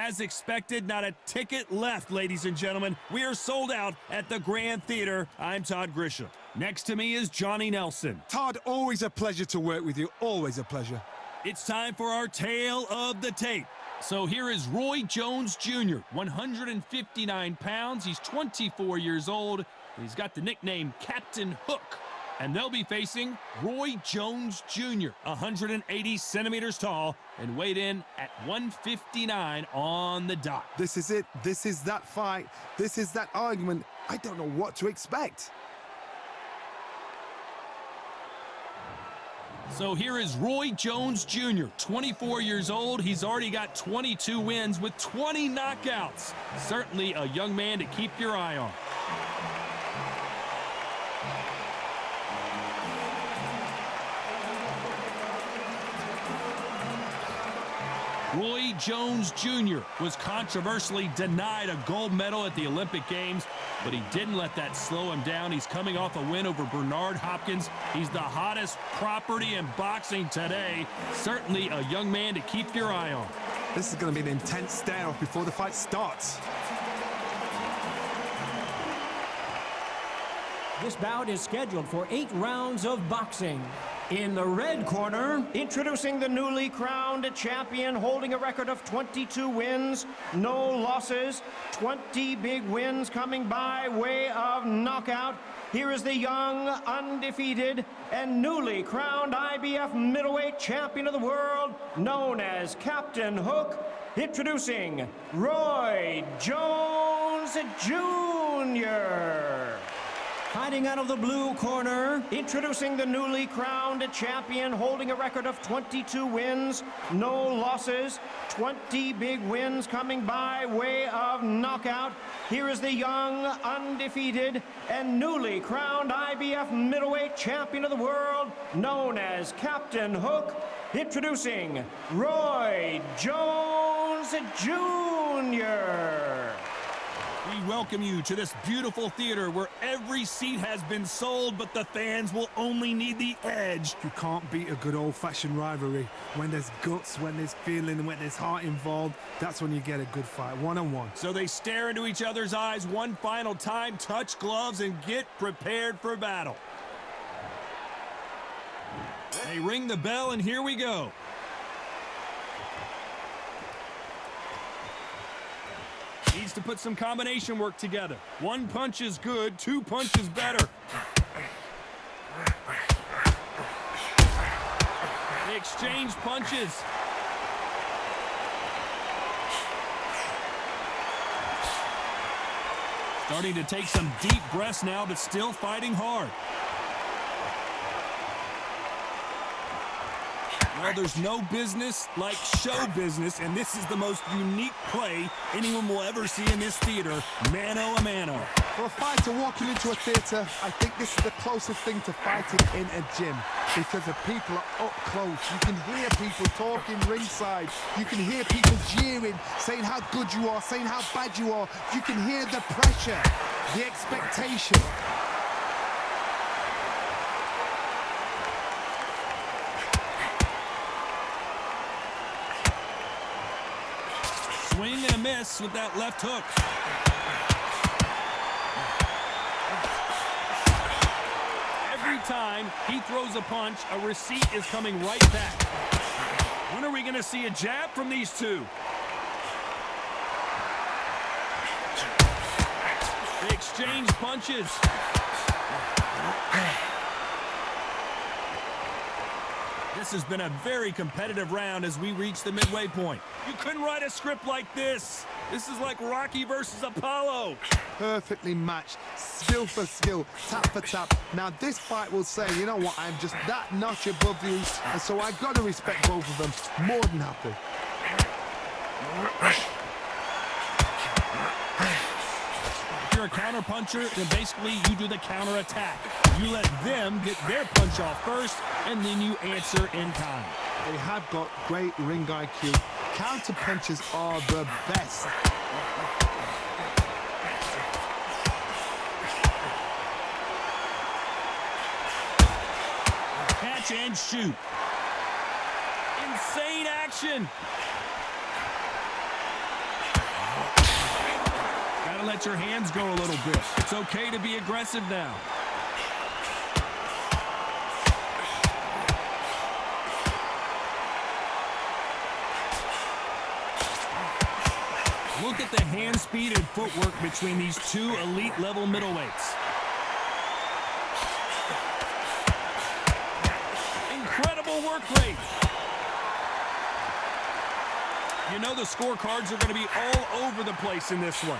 As expected, not a ticket left, ladies and gentlemen. We are sold out at the Grand Theater. I'm Todd Grisham. Next to me is Johnny Nelson. Todd, always a pleasure to work with you. Always a pleasure. It's time for our tale of the tape. So here is Roy Jones Jr., 159 pounds. He's 24 years old. He's got the nickname Captain Hook. And they'll be facing Roy Jones Jr., 180 centimeters tall, and weighed in at 159 on the dot. This is it. This is that fight. This is that argument. I don't know what to expect. So here is Roy Jones Jr., 24 years old. He's already got 22 wins with 20 knockouts. Certainly a young man to keep your eye on. Roy Jones Jr. was controversially denied a gold medal at the Olympic Games, but he didn't let that slow him down. He's coming off a win over Bernard Hopkins. He's the hottest property in boxing today. Certainly a young man to keep your eye on. This is going to be an intense stare-off before the fight starts. This bout is scheduled for 8 rounds of boxing. In the red corner, introducing the newly crowned champion, holding a record of 22 wins, no losses, 20 big wins coming by way of knockout. Here is the young, undefeated, and newly crowned IBF middleweight champion of the world, known as Captain Hook, introducing Roy Jones Jr. Fighting out of the blue corner, introducing the newly crowned champion, holding a record of 22 wins, no losses, 20 big wins coming by way of knockout. Here is the young, undefeated, and newly crowned IBF middleweight champion of the world, known as Captain Hook, introducing Roy Jones Jr. We welcome you to this beautiful theater where every seat has been sold, but the fans will only need the edge. You can't beat a good old-fashioned rivalry. When there's guts, when there's feeling, when there's heart involved, that's when you get a good fight, one-on-one. So they stare into each other's eyes one final time, touch gloves, and get prepared for battle. They ring the bell, and here we go. Needs to put some combination work together. One punch is good, 2 punches better. They exchange punches. Starting to take some deep breaths now, but still fighting hard. Well, there's no business like show business, and this is the most unique play anyone will ever see in this theater, mano a mano. For a fighter walking into a theater, I think this is the closest thing to fighting in a gym, because the people are up close. You can hear people talking ringside. You can hear people jeering, saying how good you are, saying how bad you are. You can hear the pressure, the expectation. Swing and a miss with that left hook. Every time he throws a punch, a receipt is coming right back. When are we going to see a jab from these two? They exchange punches. This has been a very competitive round as we reach the midway point. You couldn't write a script like this. This is like Rocky versus Apollo. Perfectly matched, skill for skill, tap for tap. Now this fight will say, you know what, I'm just that notch above you, and so I've got to respect both of them. More than happy. If you're a counter puncher, then basically you do the counter attack. You let them get their punch off first, and then you answer in kind. They have got great ring IQ. Counter punches are the best. Catch and shoot. Insane action. Gotta let your hands go a little bit. It's okay to be aggressive now. Look at the hand speed and footwork between these two elite-level middleweights. Incredible work rate. You know the scorecards are going to be all over the place in this one.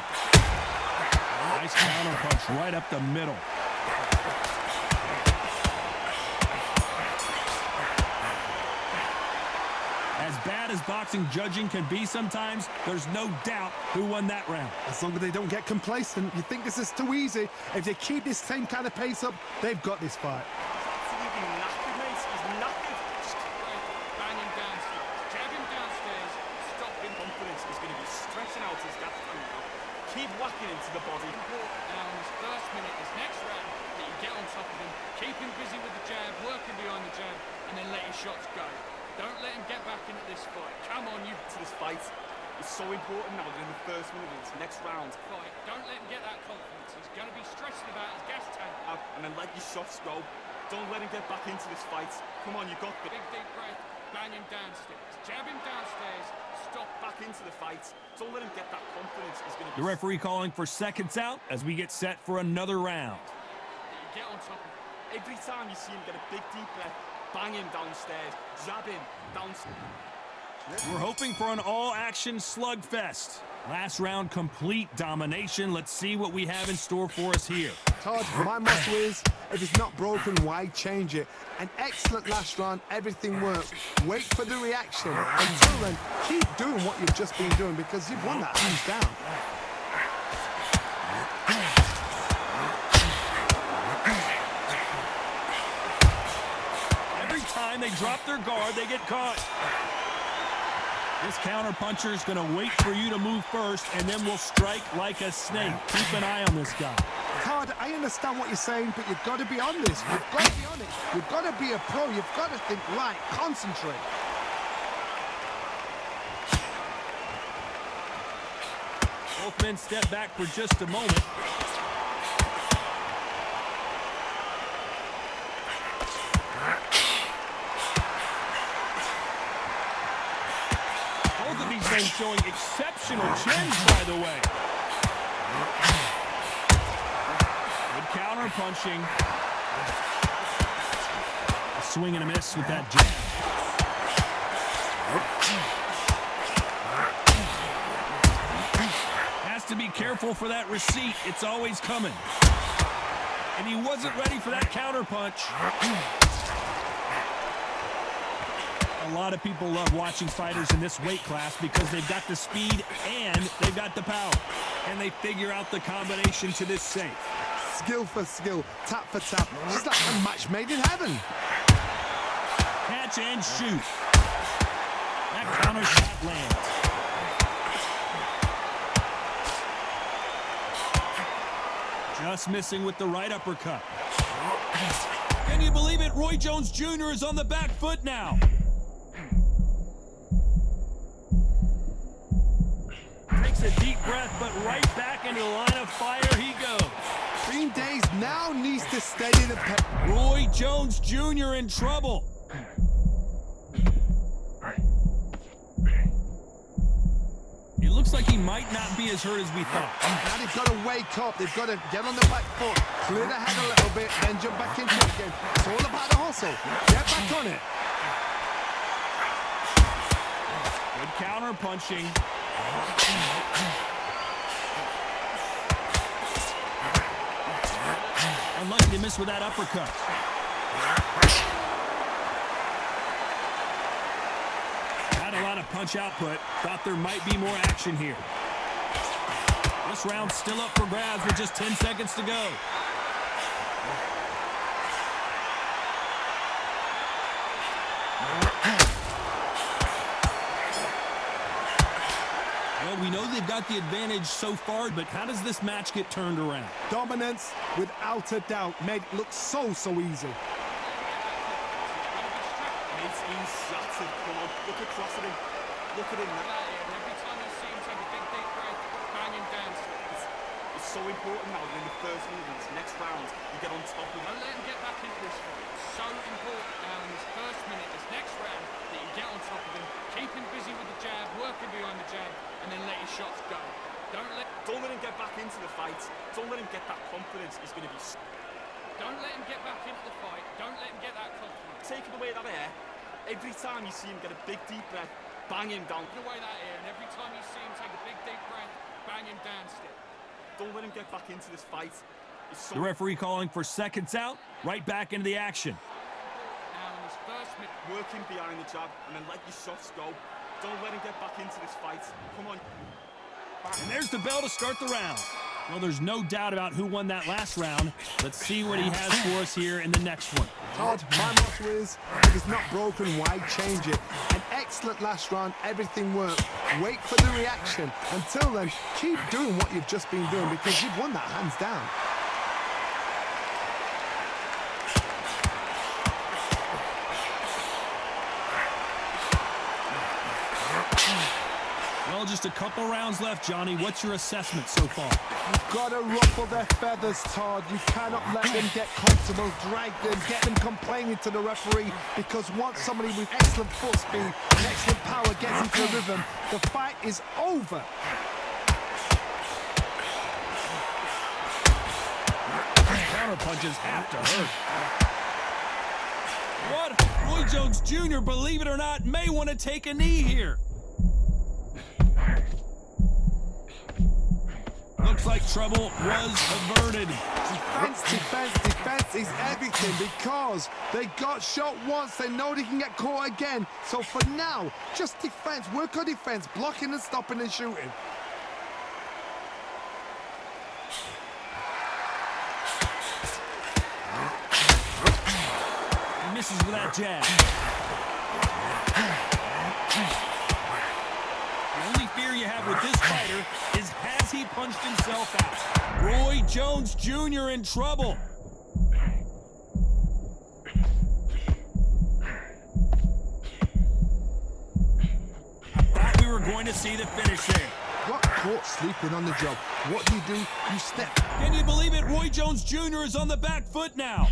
Nice counter punch right up the middle. As bad as boxing judging can be sometimes, there's no doubt who won that round. As long as they don't get complacent, you think this is too easy. If they keep this same kind of pace up, they've got this fight. Absolutely knackered, mate. He's knackered. Just bang him downstairs. Jab him downstairs. Stop him. Confidence is going to be stretching out his gas tank now. Keep whacking into the body. Now in his first minute, his next round, that you get on top of him, keep him busy with the jab, working behind the jab, and then let his shots go. Don't let him get back into this fight. Come on, you. To this fight is so important now that in the first minute of this next round. Fight. Don't let him get that confidence. He's going to be stressing about his gas tank. And then let your shots go. Don't let him get back into this fight. Come on, you got the... Big deep breath. Bang him downstairs. Jab him downstairs. Stop back into the fight. Don't let him get that confidence. He's going to be... The referee calling for seconds out as we get set for another round. Get on top of him. Every time you see him get a big deep breath, bang him downstairs, jab him downstairs. We're hoping for an all-action slugfest. Last round, complete domination. Let's see what we have in store for us here. Todd, my motto is, if it's not broken, why change it? An excellent last round, everything works. Wait for the reaction. Until then, keep doing what you've just been doing because you've won that hands down. Every time they drop their guard, they get caught. This counter puncher is going to wait for you to move first, and then will strike like a snake. Keep an eye on this guy. Todd, I understand what you're saying, but you've got to be on this. You've got to be on it. You've got to be a pro. You've got to think right. Concentrate. Both men step back for just a moment. Both of these men showing exceptional chins, by the way. Good counter punching. A swing and a miss with that jab. Has to be careful for that receipt. It's always coming. And he wasn't ready for that counter punch. A lot of people love watching fighters in this weight class because they've got the speed and they've got the power. And they figure out the combination to this safe. Skill for skill, tap for tap. It's like a match made in heaven. Catch and shoot. That counter shot lands. Just missing with the right uppercut. Can you believe it? Roy Jones Jr. is on the back foot now. Takes a deep breath, but right back into the line of fire he goes. Green Days now needs to steady the pace. Roy Jones Jr. in trouble. It looks like he might not be as hurt as we thought. Now they've got to wake up. They've got to get on the back foot, clear the head a little bit, then jump back into it again. It's all about the hustle. Get back on it. Good counter punching. Unlucky to miss with that uppercut. Had a lot of punch output. Thought there might be more action here. This round's still up for grabs with just 10 seconds to go. Well, we know they've got the advantage so far, but how does this match get turned around? Dominance, without a doubt, made it look so easy. Mate's shattered. Come on, look across at him. Look at him now. Every time you see him take a big deep breath, bang him downstairs. so important now that in the first minute of this next round, you get on top of him. Don't let him get back into this fight. It's so important now in this first minute, this next round, that you get on top of him, keep him busy with the jab, working behind the jab, and then let his shots go. Don't let him get back into the fight. Don't let him get that confidence. He's going to be... Don't let him get back into the fight. Don't let him get that confidence. Taking away that air, every time you see him get a big deep breath, bang him down. Take away that air, and every time you see him take a big deep breath, bang him down still. Don't let him get back into this fight. The referee calling for seconds out, right back into the action. Now in his first minute, working behind the jab and then let your shots go. Don't let him get back into this fight. Come on. And there's the bell to start the round. Well, there's no doubt about who won that last round. Let's see what he has for us here in the next one. Todd, my motto is, if it's not broken, why change it? An excellent last round, everything worked. Wait for the reaction. Until then, keep doing what you've just been doing because you've won that hands down. Well, just a couple rounds left, Johnny. What's your assessment so far? You've got to ruffle their feathers, Todd. You cannot let them get comfortable, drag them, get them complaining to the referee, because once somebody with excellent foot speed and excellent power gets into a rhythm, the fight is over. Counter punches have to hurt. What? Roy Jones Jr., believe it or not, may want to take a knee here. Looks like trouble was averted. Defense, defense, defense is everything because they got shot once. They know they can get caught again. So for now, just defense. Work on defense, blocking and stopping and shooting. He misses with that jab. The only fear you have with this fighter is has he punched himself out? Roy Jones Jr. in trouble. I thought we were going to see the finish there. Got caught sleeping on the job. What do? You step. Can you believe it? Roy Jones Jr. is on the back foot now.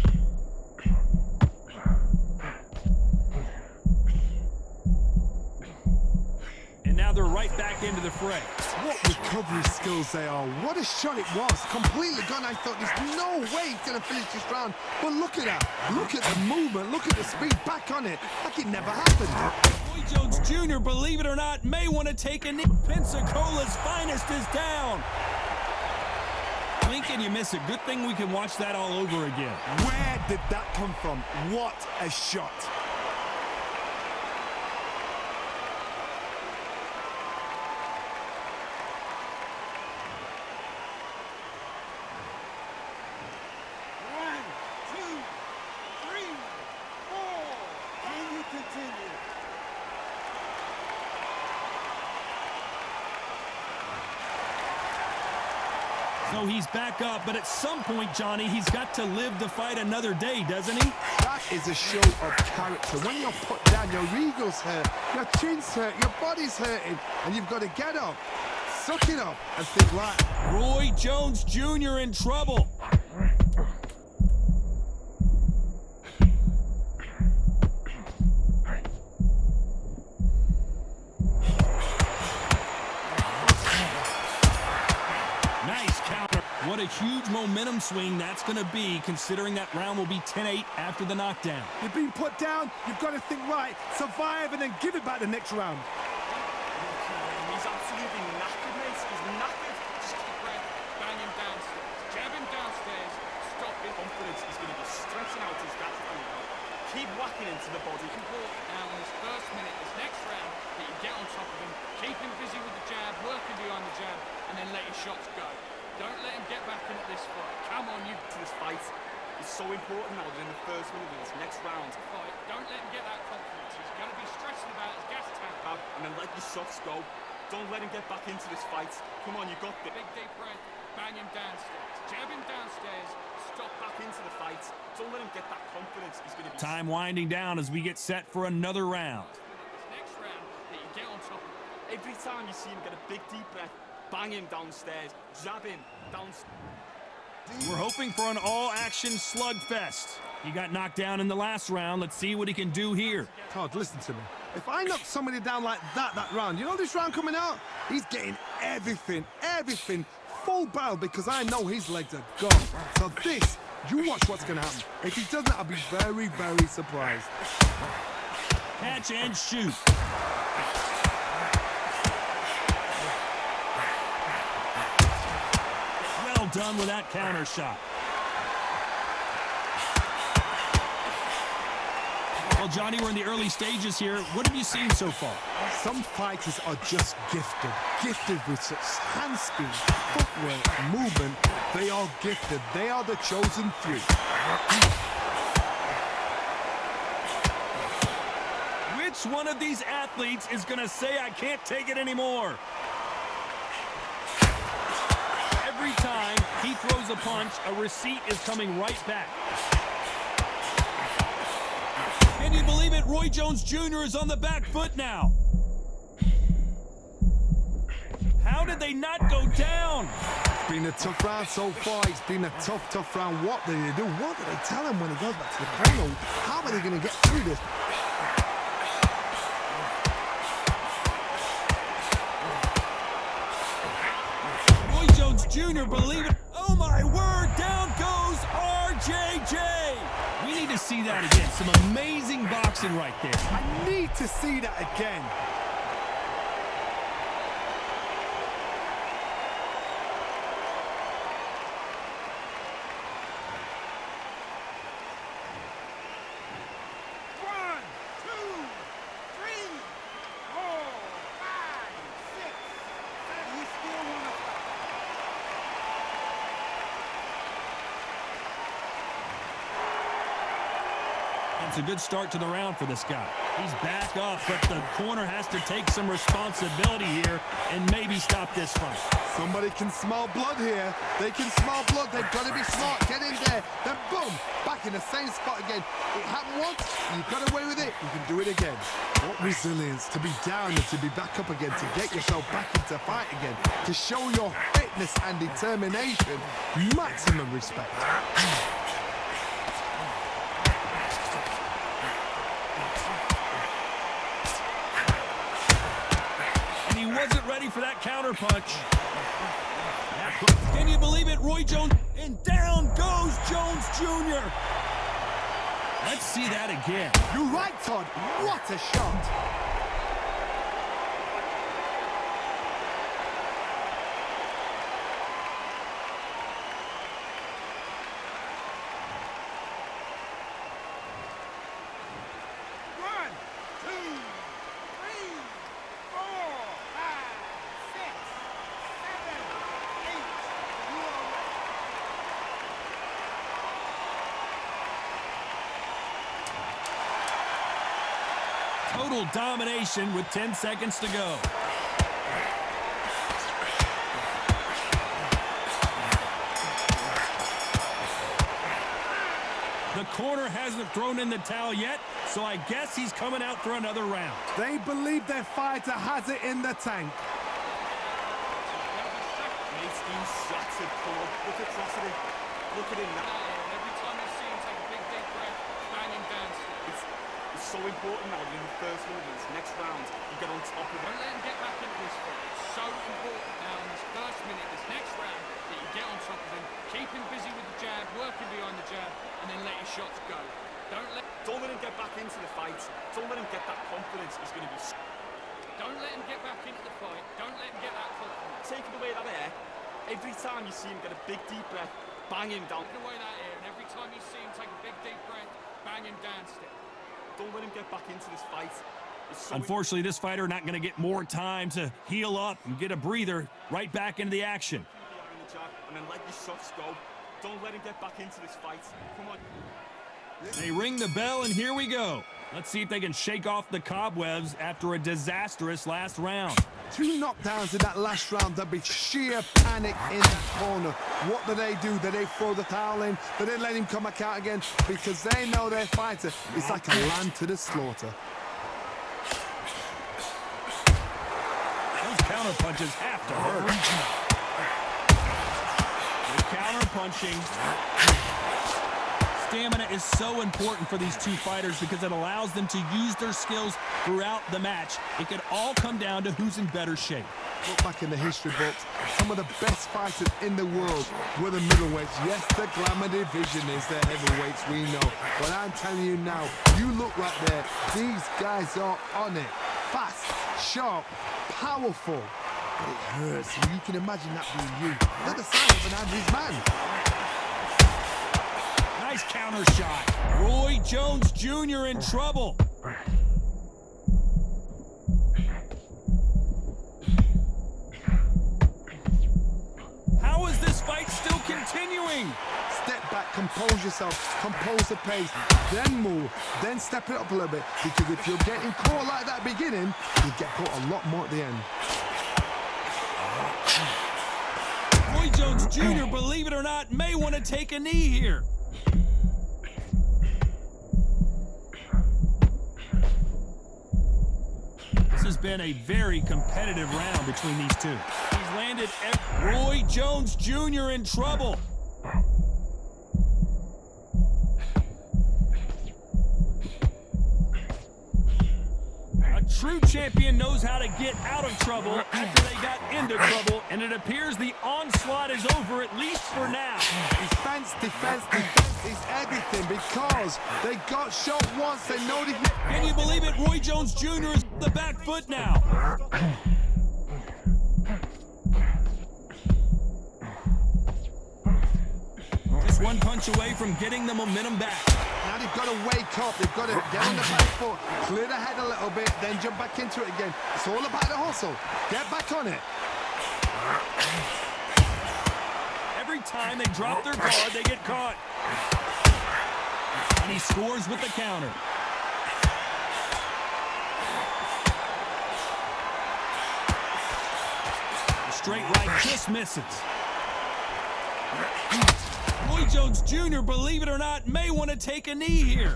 And now they're right back into the fray. What recovery skills they are. What a shot it was. Completely gone. I thought there's no way he's going to finish this round. But look at that. Look at the movement. Look at the speed. Back on it. Like it never happened. Roy Jones Jr., believe it or not, may want to take a knee. Pensacola's finest is down. Blink and you miss it. Good thing we can watch that all over again. Where did that come from? What a shot. So he's back up, but at some point, Johnny, he's got to live to fight another day, doesn't he? That is a show of character. When you're put down, your ego's hurt, your chin's hurt, your body's hurting, and you've got to get up, suck it up, and think, right. Roy Jones Jr. in trouble. What a huge momentum swing that's going to be, considering that round will be 10-8 after the knockdown. You've been put down, you've got to think right, survive, and then give it back the next round. He's absolutely knackered, mate. He's knackered. just keep breath, bang him downstairs, jab him downstairs, stop him. Confidence is going to be stretching out his gas tank now. Keep whacking into the body. Important now in this first minute, this next round, that you get on top of him, keep him busy with the jab, working behind the jab, and then let his shots go. Don't let him get back into this fight. Come on, you. To this fight is so important now that in the first minute of this next round, Fight. Don't let him get that confidence. He's going to be stressing about his gas tank. and then let your shots go. Don't let him get back into this fight. Come on, you got this. Big deep breath, bang him downstairs, jab him downstairs, Stop back into the fight. Don't let him get that confidence. He's going to be... Time winding down as we get set for another round. This next round, that you get on top of him. Every time you see him get a big deep breath, bang him downstairs, jab him downstairs. We're hoping for an all-action slugfest. He got knocked down in the last round. Let's see what he can do here. Todd, listen to me. If I knock somebody down like that round, you know this round coming out? He's getting everything, full barrel, because I know his legs are gone. So this, you watch what's going to happen. If he doesn't, I'll be very, very surprised. Catch and shoot. Well done with that counter shot. Well, Johnny, we're in the early stages here. What have you seen so far? Some fighters are just gifted with such hand speed, footwork, movement. They are gifted. They are the chosen few. Which one of these athletes is going to say, I can't take it anymore? Every time he throws a punch, a receipt is coming right back. Can you believe it? Roy Jones Jr. is on the back foot now. How did they not go down? It's been a tough round so far. It's been a tough round. What did they do? What did they tell him when he goes back to the corner? How are they going to get through this? Roy Jones Jr., believe it. Oh my word, down goes RJJ. We need to see that again. Some amazing boxing right there. I need to see that again. It's a good start to the round for this guy. He's back up, but the corner has to take some responsibility here and maybe stop this fight. Somebody can smell blood here. They can smell blood. They've got to be smart. Get in there. Then boom, back in the same spot again. It happened once. You got away with it. You can do it again. What resilience to be down and to be back up again, to get yourself back into fight again, to show your fitness and determination. Maximum respect. Wasn't ready for that counter punch. Can you believe it? Roy Jones, and down goes Jones Jr. Let's see that again. You're right, Todd. What a shot. Total domination with 10 seconds to go. The corner hasn't thrown in the towel yet, so I guess he's coming out for another round. They believe their fighter has it in the tank. He's been shattered, Paul. Look across at him. Look at him now. Every time I see him take a big deep breath, bang him down. It's so important now in the first movements. Next round, you get on top of it. Don't let him get back into this fight. It's so important now in this first minute, this next round, that you get on top of him, keep him busy with the jab, working behind the jab, and then let his shots go. Don't let him get back into the fight. Don't let him get that confidence. He's going to be... Don't let him get back into the fight. Don't let him get that confidence. Taking away that air, every time you see him get a big deep breath, bang him down. Taking away that air, and every time you see him take a big deep breath, bang him down still. Don't let him get back into this fight. Unfortunately, this fighter not going to get more time to heal up and get a breather right back into the action. And then let your shots go. Don't let him get back into this fight. Come on. They ring the bell, and here we go. Let's see if they can shake off the cobwebs after a disastrous last round. 2 knockdowns in that last round. There'll be sheer panic in that corner. What do? Do they throw the towel in? Do they let him come back out again? Because they know their fighter is like a lamb to the slaughter. Those counter punches have to hurt. The counter punching. Stamina is so important for these two fighters because it allows them to use their skills throughout the match. It could all come down to who's in better shape. Look back in the history books, some of the best fighters in the world were the middleweights. Yes, the glamour division is the heavyweights, we know. But I'm telling you now, you look right there, these guys are on it. Fast, sharp, powerful. But it hurts, and you can imagine that being you. Look at the size of an average man. Nice counter shot. Roy Jones Jr. in trouble. How is this fight still continuing? Step back, compose yourself, compose the pace, then move, then step it up a little bit. Because if you're getting caught like that beginning, you get caught a lot more at the end. Roy Jones Jr., believe it or not, may want to take a knee here. This has been a very competitive round between these two. He's landed Roy Jones Jr. in trouble. A true champion knows how to get out of trouble after they got into trouble, and it appears the onslaught is over, at least for now. Defense, defense, defense is everything because they got shot once, they know they... Can you believe it? Roy Jones Jr. is the back foot now. Just one punch away from getting the momentum back. Now they've got to wake up, they've got to get on the back foot, clear the head a little bit, then jump back into it again. It's all about the hustle. Get back on it. Every time they drop their guard, they get caught. And he scores with the counter. The straight right just misses. Roy Jones Jr., believe it or not, may want to take a knee here.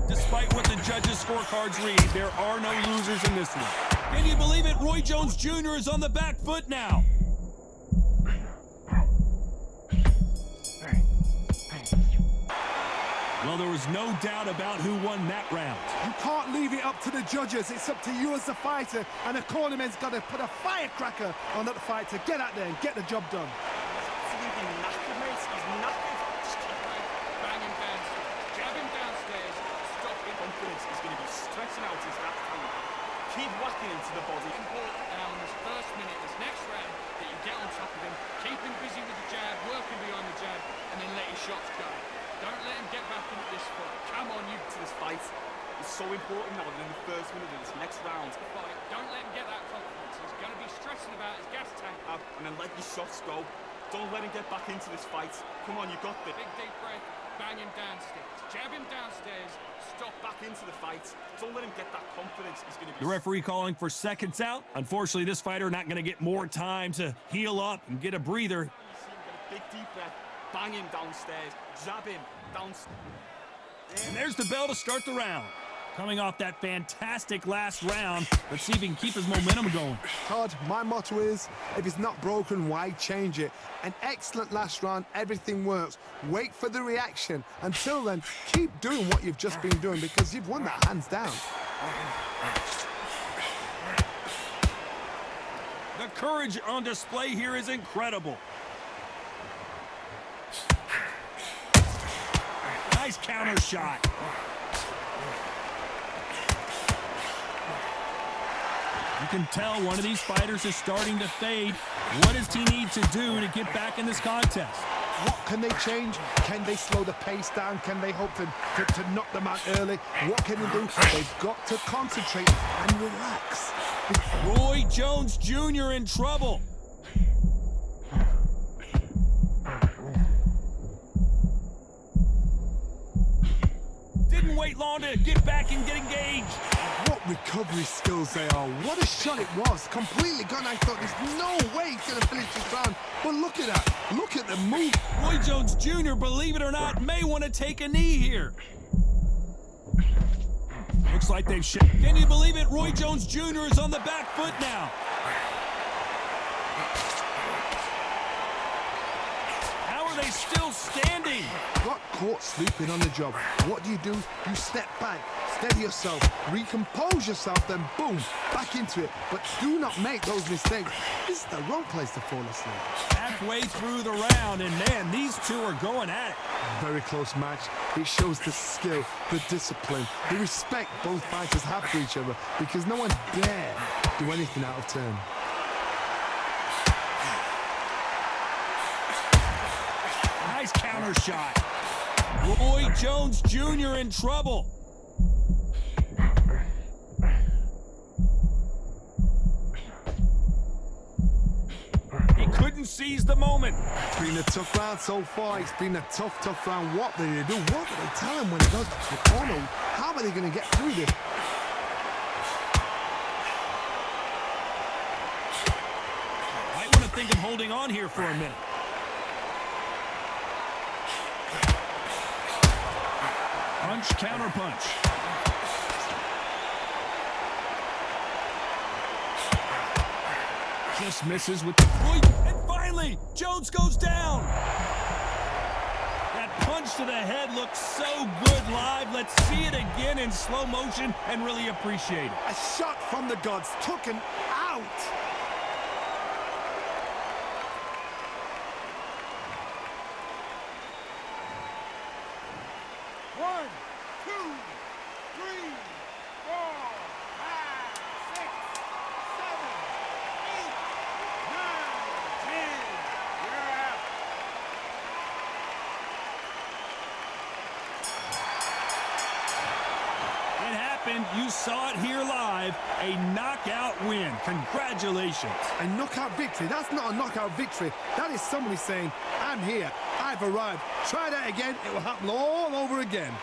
Despite what the judges' scorecards read, there are no losers in this one. Can you believe it? Roy Jones Jr. is on the back foot now. Well, there was no doubt about who won that round. You can't leave it up to the judges. It's up to you as the fighter, and the cornerman's got to put a firecracker on that fight to get out there and get the job done. Absolutely knackered, mate. He's knackered. Just keep right, bang him downstairs, jab him downstairs, stop him. Confidence is going to be stretching out his left hand. Keep whacking into the body. Important now in this first minute, this next round, that you get on top of him, keep him busy with the jab, working behind the jab, and then let his shots go. Don't let him get back into this fight. Come on, you To this fight is so important now in the first minute of this next round. fight. Don't let him get that confidence. He's going to be stressing about his gas tank. And then let your shots go. Don't let him get back into this fight. Come on, you got this. Big deep breath, bang him downstairs, jab him downstairs, stop Back into the fight. Don't let him get that confidence. He's going to be... The referee calling for seconds out. Unfortunately, this fighter not going to get more time to heal up and get a breather. You see him get a big deep breath. Bang him downstairs. Jab him downstairs. And there's the bell to start the round. Coming off that fantastic last round, let's see if he can keep his momentum going. Todd, my motto is, if it's not broken, why change it? An excellent last round, everything works. Wait for the reaction. Until then, keep doing what you've just been doing because you've won that hands down. The courage on display here is incredible. Nice counter shot. You can tell one of these fighters is starting to fade. What does he need to do to get back in this contest? What can they change? Can they slow the pace down? Can they hope to knock them out early? What can they do? They've got to concentrate and relax. Roy Jones Jr. in trouble. Didn't wait long to get back and get engaged. What recovery skills they are. What a shot it was. Completely gone. I thought there's no way he's going to finish this round. But look at that. Look at the move. Roy Jones Jr., believe it or not, may want to take a knee here. Looks like they've shit. Can you believe it? Roy Jones Jr. is on the back foot now. How are they still standing? Got caught sleeping on the job. What do? You step back, steady yourself, recompose yourself, then boom, back into it. But do not make those mistakes. This is the wrong place to fall asleep. Halfway through the round, and man, these two are going at it. Very close match. It shows the skill, the discipline, the respect both fighters have for each other, because no one dare do anything out of turn. Nice counter shot. Roy Jones Jr. in trouble. He couldn't seize the moment. It's been a tough round so far. It's been a tough round. What do they do? What do they tell him when he goes to the corner? How are they going to get through this? Might want to think of holding on here for a minute. Punch, counter punch. Just misses with the point, and finally, Jones goes down. That punch to the head looks so good live. Let's see it again in slow motion and really appreciate it. A shot from the gods took him out. One, two, three, 4, 5, 6, 7, 8, 9, 10. You're out. It happened. You saw it here live. A knockout win. Congratulations. A knockout victory. That's not a knockout victory. That is somebody saying, I'm here. I've arrived. Try that again. It will happen all over again.